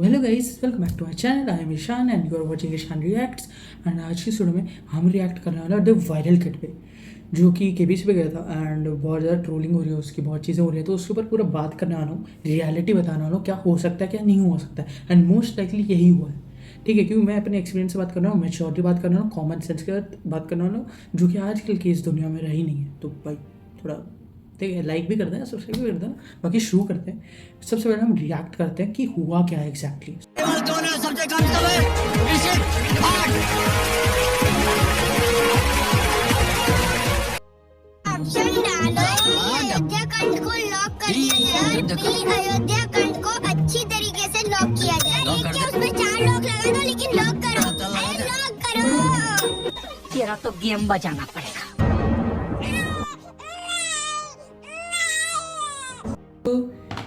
Hello guys, welcome back to my channel. I am Ishaan and you are watching Ishaan Reacts. And आज की video में हम react करने वाला द वायरल किट पे, जो कि केबीसी पे गया था एंड बहुत ज़्यादा ट्रोलिंग हो रही है उसकी, बहुत चीज़ें हो रही है, तो उसके ऊपर पूरा बात करने वाला हूँ, रियलिटी बताने वाला हूँ, क्या हो सकता है क्या नहीं हो सकता है। एंड मोस्ट लाइकली यही हुआ है, ठीक है, क्योंकि मैं अपने एक्सपीरियंस से बात कर रहा हूँ, मैच्योरिटी बात कर रहा हूँ, कॉमन सेंस के बात करने वाला हूँ, जो कि आजकल की इस दुनिया में रही नहीं है। तो भाई थोड़ा ठीक है, लाइक भी करते हैं, सब्सक्राइब भी करते हैं, बाकी शुरू करते हैं। सबसे पहले हम रिएक्ट करते हैं कि हुआ क्या है एग्जैक्टली। सबसे कम समय ऑप्शन डालो। अयोध्या खंड को लॉक कर दिया जाए। अयोध्या खंड को अच्छी तरीके से लॉक किया जाए। नीचे उसमें 4 लॉक लगा दो, लेकिन लॉक करो। अरे लॉक करो। तेरा तो गेम बजाना पड़ेगा। तो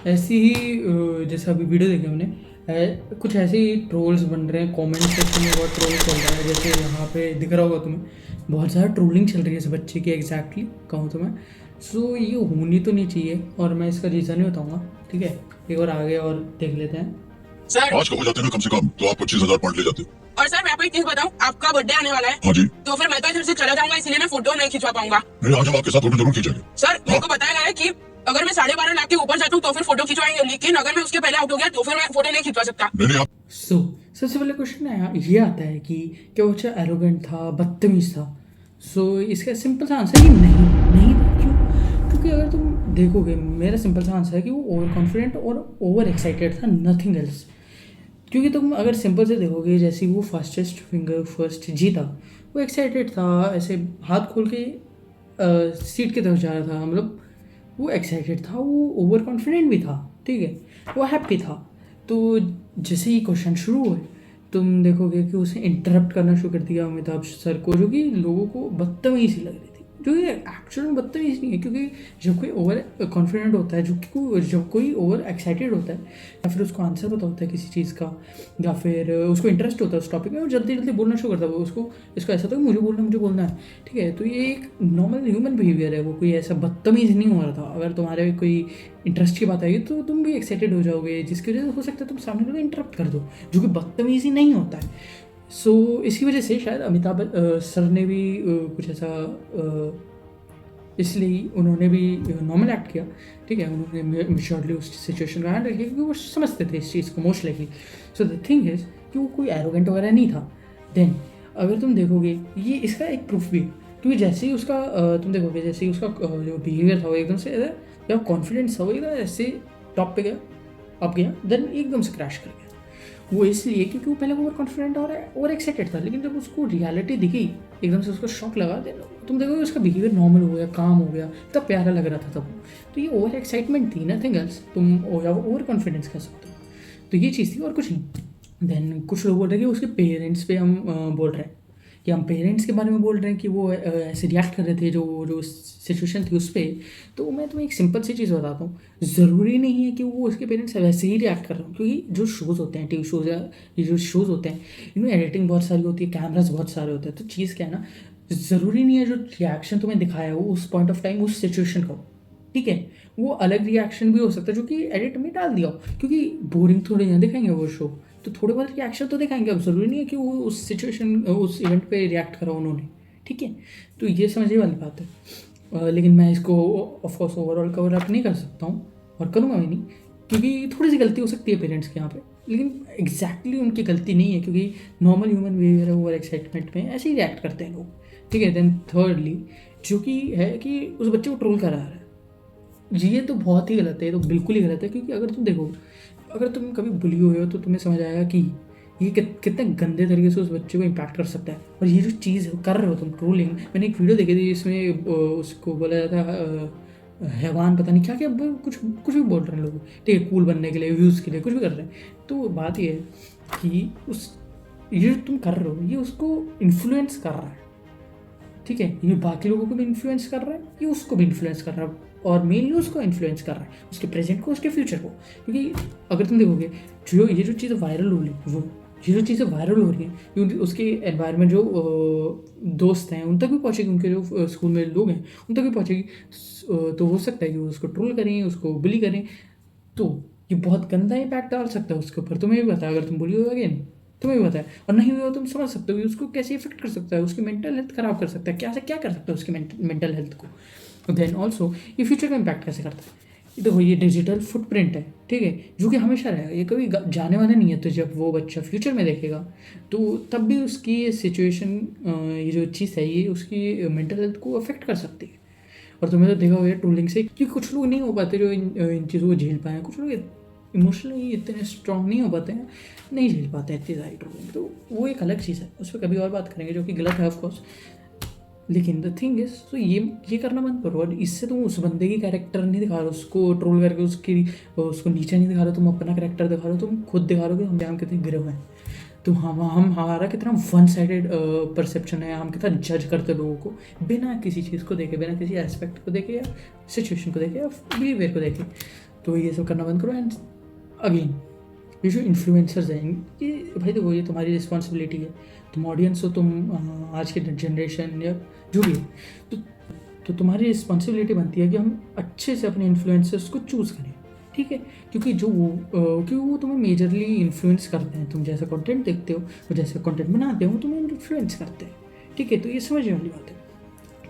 ऐसी ही जैसे अभी वीडियो देखी हमने, कुछ ऐसे ही ट्रोल्स बन रहे हैं, कमेंट सेक्शन में बहुत ट्रोल चल रहा है। जैसे यहाँ पे दिख रहा होगा तुम्हें, बहुत ज़्यादा ट्रोलिंग चल रही है इस बच्चे की, एग्जैक्टली कहूँ तो मैं। सो ये होनी तो नहीं चाहिए और मैं इसका रीज़न ही बताऊँगा, ठीक है। एक बार आगे और देख लेते हैं। सर 5 का हो जाते हैं ना कम से कम, तो आप 25,000 पॉइंट ले जाते। और सर मैं आपको एक चीज बताऊं, आपका बर्थडे आने वाला है। हाँ जी। तो फिर मैं तो इधर से चला जाऊंगा, इसलिए मैं फोटो नहीं खिंचवा पाऊंगा। नहीं, आज हम आपके साथ फोटो जरूर खींचेंगे। सर मेरे को बताया गया है कि अगर मैं 12.5 लाख के ऊपर जाता हूँ तो फिर फोटो खिंचवाएंगे, लेकिन अगर मैं उसके पहले आउट हो गया तो फिर मैं फोटो नहीं खिंचवा सकता। नहीं आप सो सबसे पहले क्वेश्चन ये आता है कि क्या वो बच्चा एरोगेंट था, बदतमीज था। सो इसका सिंपल सा आंसर है कि नहीं, नहीं था। क्यों? क्योंकि अगर तुम देखोगे, मेरा सिंपल सा आंसर है कि वो ओवर कॉन्फिडेंट और ओवर एक्साइटेड था, नथिंग एल्स। क्योंकि तुम अगर सिंपल से देखोगे, जैसे वो फास्टेस्ट फिंगर फर्स्ट जीता, वो एक्साइटेड था, ऐसे हाथ खोल के सीट की तरफ जा रहा था, मतलब वो एक्साइटेड था, वो ओवर कॉन्फिडेंट भी था, ठीक है, वो हैप्पी था। तो जैसे ही क्वेश्चन शुरू हुए, तुम देखोगे कि उसे इंटरप्ट करना शुरू कर दिया अमिताभ सर को, जो कि लोगों को बदतमीजी लग रही थी, जो कि एक्चुअल में बदतमीज नहीं है। क्योंकि जब कोई ओवर कॉन्फिडेंट होता है, जब कोई ओवर एक्साइटेड होता है, या फिर उसको आंसर पता होता है किसी चीज़ का, या फिर उसको इंटरेस्ट होता है उस टॉपिक में, वो जल्दी जल्दी बोलना शुरू करता है। वो उसको इसको ऐसा था कि मुझे बोलना है, ठीक है। तो ये एक नॉर्मल ह्यूमन बिहेवियर है, वो कोई ऐसा बदतमीज नहीं हो रहा था। अगर तुम्हारे कोई इंटरेस्ट की बात आएगी तो तुम भी एक्साइटेड हो जाओगे, जिसकी वजह से हो सकता है तुम सामने वाले को इंटरप्ट कर दो, जो कि बदतमीजी नहीं होता है। सो इसी वजह से शायद अमिताभ सर ने भी कुछ ऐसा, इसलिए उन्होंने भी नॉर्मल एक्ट किया, ठीक है। उन्होंने मेच्योरली उस सिचुएशन का हैंडल किया, क्योंकि वो समझते थे इस चीज़ को most likely. So the thing is कि वो कोई एरोगेंट वगैरह नहीं था। देन अगर तुम देखोगे, ये इसका एक प्रूफ भी है, क्योंकि जैसे ही उसका तुम देखोगे, जैसे ही उसका जो बिहेवियर था वो एकदम से या कॉन्फिडेंस था, वो एकदम ऐसे टॉप पे गया, अप गया, देन एकदम से क्रैश कर गया। वो इसलिए क्योंकि वो पहले ओवर कॉन्फिडेंट और एक्साइटेड था, लेकिन जब उसको रियलिटी दिखी, एकदम से उसको शॉक लगा। देन तुम देखोगे उसका बिहेवियर नॉर्मल हो गया, काम हो गया, इतना प्यारा लग रहा था तब। तो ये ओवर एक्साइटमेंट थी, नथिंग एल्स। तुम या ओवर कॉन्फिडेंस कह सकते हो। तो ये चीज़ थी और कुछ नहीं। देन कुछ लोग बोल रहे हैं कि उसके पेरेंट्स पे हम बोल रहे हैं, कि हम पेरेंट्स के बारे में बोल रहे हैं कि वो ऐसे रिएक्ट कर रहे थे जो सिचुएशन थी उस पर। तो मैं तुम्हें एक सिंपल सी चीज़ बताता हूँ, ज़रूरी नहीं है कि वो उसके पेरेंट्स वैसे ही रिएक्ट कर रहे हो। क्योंकि जो शोज़ होते हैं, टीवी शोज़ या ये जो शोज़ होते हैं, इनमें एडिटिंग बहुत सारी होती है, कैमरास बहुत सारे होते हैं। तो चीज़ क्या है ना, ज़रूरी नहीं है जो रिएक्शन तुम्हें दिखाया हो उस पॉइंट ऑफ टाइम उस सिचुएशन का हो, ठीक है। वो अलग रिएक्शन भी हो सकता है जो कि एडिट में डाल दिया हो, क्योंकि बोरिंग थोड़ी ना दिखाएंगे वो शो, तो थोड़े बहुत रिएक्शन तो दिखाएंगे। अब ज़रूरी नहीं है कि वो उस सिचुएशन उस इवेंट पे रिएक्ट करा उन्होंने, ठीक है। तो ये समझने वाली बात है। लेकिन मैं इसको ऑफकोर्स ओवरऑल कवर अप नहीं कर सकता हूँ और करूँगा भी नहीं, क्योंकि थोड़ी सी गलती हो सकती है पेरेंट्स के यहाँ पे, लेकिन एग्जैक्टली उनकी गलती नहीं है, क्योंकि नॉर्मल ह्यूमन बिहेवियर है, ओवर एक्साइटमेंट में ऐसे ही रिएक्ट करते हैं लोग, ठीक है। देन थर्डली जो कि है कि उस बच्चे को ट्रोल करा रहा है, ये तो बहुत ही गलत है, ये तो बिल्कुल ही गलत है। क्योंकि अगर तुम देखो, अगर तुम कभी बुली हुए हो तो तुम्हें समझ आएगा कि ये कितने गंदे तरीके से उस बच्चे को इम्पैक्ट कर सकता है। और ये जो चीज़ कर रहे हो तुम, ट्रोलिंग, मैंने एक वीडियो देखी थी जिसमें उसको बोला जाता है हैवान, पता नहीं क्या क्या, कुछ भी बोल रहे हैं लोग, ठीक है, कूल बनने के लिए, व्यूज़ के लिए, कुछ भी कर रहे हैं। तो बात ये है कि ये जो तुम कर रहे हो, ये उसको इन्फ्लुएंस कर रहा है, ठीक है। ये बाकी लोगों को भी इन्फ्लुएंस कर रहा है, ये उसको भी इन्फ्लुएंस कर रहा है, और मेनली उसको इन्फ्लुएंस कर रहा है, उसके प्रेजेंट को, उसके फ्यूचर को। क्योंकि अगर तुम देखोगे, ये जो चीज़ें वायरल हो रही है, ये जो चीज़ें वायरल हो रही हैं, क्योंकि उसके एनवायरनमेंट जो दोस्त हैं उन तक भी पहुँचेगी, उनके जो स्कूल में लोग हैं उन तक भी पहुँचेगी। तो हो सकता है कि वो उसको ट्रोल करें, उसको बुली करें। तो ये बहुत गंदा इम्पैक्ट डाल सकता है उसके ऊपर। तुम्हें भी पता है, अगर तुम बुली हो अगेन तुम्हें भी पता है, और नहीं हुआ हो तुम समझ सकते हो कि उसको कैसे इफेक्ट कर सकता है, उसकी मेंटल हेल्थ खराब कर सकता है, क्या से क्या कर सकता है उसकी मेंटल हेल्थ को। देन ऑल्सो ये फ्यूचर का इम्पैक्ट कैसे करता है। ये देखो, ये डिजिटल फुटप्रिंट है, ठीक है, जो कि हमेशा रहेगा, ये कभी जाने वाला नहीं है। तो जब वो बच्चा फ्यूचर में देखेगा तो तब भी उसकी ये सिचुएशन, ये जो चीज़ है, ये उसकी मेंटल हेल्थ को अफेक्ट कर सकती है। और तुम्हें तो देखा होगा ट्रोलिंग से, क्योंकि कुछ लोग नहीं हो पाते जो इन चीज़ों को झेल पाए, कुछ लोग इमोशनली इतने स्ट्रांग नहीं हो पाते हैं, नहीं झेल पाते हैं इतनी सारी ट्रोलिंग। तो वो एक अलग चीज़ है, उस पर कभी और बात करेंगे, जो कि गलत है ऑफकोर्स। लेकिन द थिंग इज, तो ये करना बंद करो। और इससे तुम उस बंदे की कैरेक्टर नहीं दिखा रहे हो, उसको ट्रोल करके उसको नीचे नहीं दिखा रहे हो, तुम अपना कैरेक्टर दिखा रहे हो, तुम खुद दिखा रहे हो कि हम कितने गिरे हुए हैं, तो हम हमारा कितना वन साइडेड परसेप्शन है, हम कितना जज करते लोगों को बिना किसी चीज़ को देखे, बिना किसी एस्पेक्ट को देखे, या सिचुएशन को देखे, या बिहेवियर को देखे। तो ये सब करना बंद करो। एंड अगेन, ये जो इन्फ्लुएंसर्स हैं, ये भाई देखो, ये तुम्हारी रिस्पॉन्सिबिलिटी है। तुम ऑडियंस हो, तुम आज के जनरेशन या जो भी है, तो तुम्हारी रिस्पॉन्सिबिलिटी बनती है कि हम अच्छे से अपने इन्फ्लुएंसर्स को चूज़ करें, ठीक है। क्योंकि क्योंकि वो तुम्हें मेजरली इन्फ्लुएंस करते हैं। तुम जैसा कंटेंट देखते हो, वो जैसे कंटेंट बनाते हो, तुम्हें इन्फ्लुएंस करते हैं, ठीक है। तो ये समझने वाली बात है।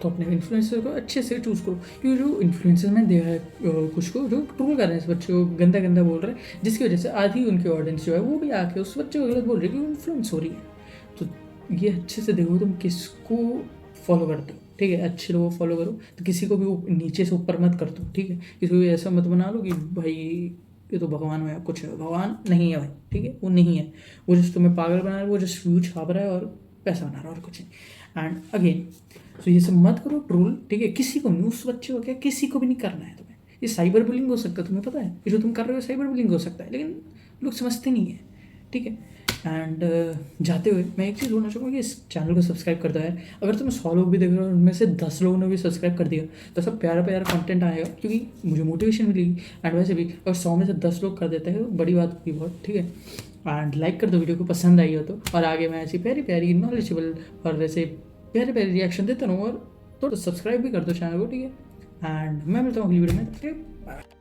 तो अपने इन्फ्लुएंसर को अच्छे से चूज़ करो, क्योंकि जो इन्फ्लुएंसर में देखा है कुछ को जो ट्रोल कर रहे हैं इस बच्चे को, गंदा गंदा बोल रहे हैं, जिसकी वजह से आधी उनकी ऑडियंस जो है वो भी आके उस बच्चे को गलत बोल रही है, क्योंकि इन्फ्लुएंस हो रही है। तो ये अच्छे से देखो तुम किसको फॉलो करते हो, ठीक है। अच्छे लोगों को फॉलो करो, तो किसी को भी नीचे से ऊपर मत कर दो, ठीक है। किसी को भी ऐसा मत बना लो कि भाई ये तो भगवान हो या कुछ है, भगवान नहीं है भाई, ठीक है, वो नहीं है। वो जस्ट तुम्हें पागल बना रहा है, वो जस्ट व्यू छाप रहा है और पैसा बना रहा है, और कुछ नहीं। एंड अगेन, तो ये सब मत करो ट्रोल, ठीक है। किसी को नहीं, उस बच्चे को क्या, किसी को भी नहीं करना है तुम्हें। ये साइबर बुलिंग हो सकता है, तुम्हें पता है, ये जो तुम कर रहे हो साइबर बुलिंग हो सकता है, लेकिन लोग समझते नहीं है, ठीक है। एंड जाते हुए मैं एक चीज़ बोलना चाहूँगा कि इस चैनल को सब्सक्राइब कर दो यार। अगर तुम 100 लोग भी देख रहे हो, उनमें से 10 लोगों ने भी सब्सक्राइब कर दिया, तो सब प्यारा प्यारा कंटेंट आएगा, क्योंकि मुझे मोटिवेशन मिलेगी। एंड वैसे भी अगर 100 में से 10 लोग कर देते हैं तो बड़ी बात होगी बहुत, ठीक है। एंड लाइक कर दो वीडियो को, पसंद आई हो तो, और आगे मैं ऐसी प्यारी प्यारी नॉलेजेबल और ऐसे प्यारे प्यारे रिएक्शन देता रहूँ। और तो सब्सक्राइब भी कर दो चैनल को, ठीक है। एंड मैं मिलता हूँ अगली वीडियो में।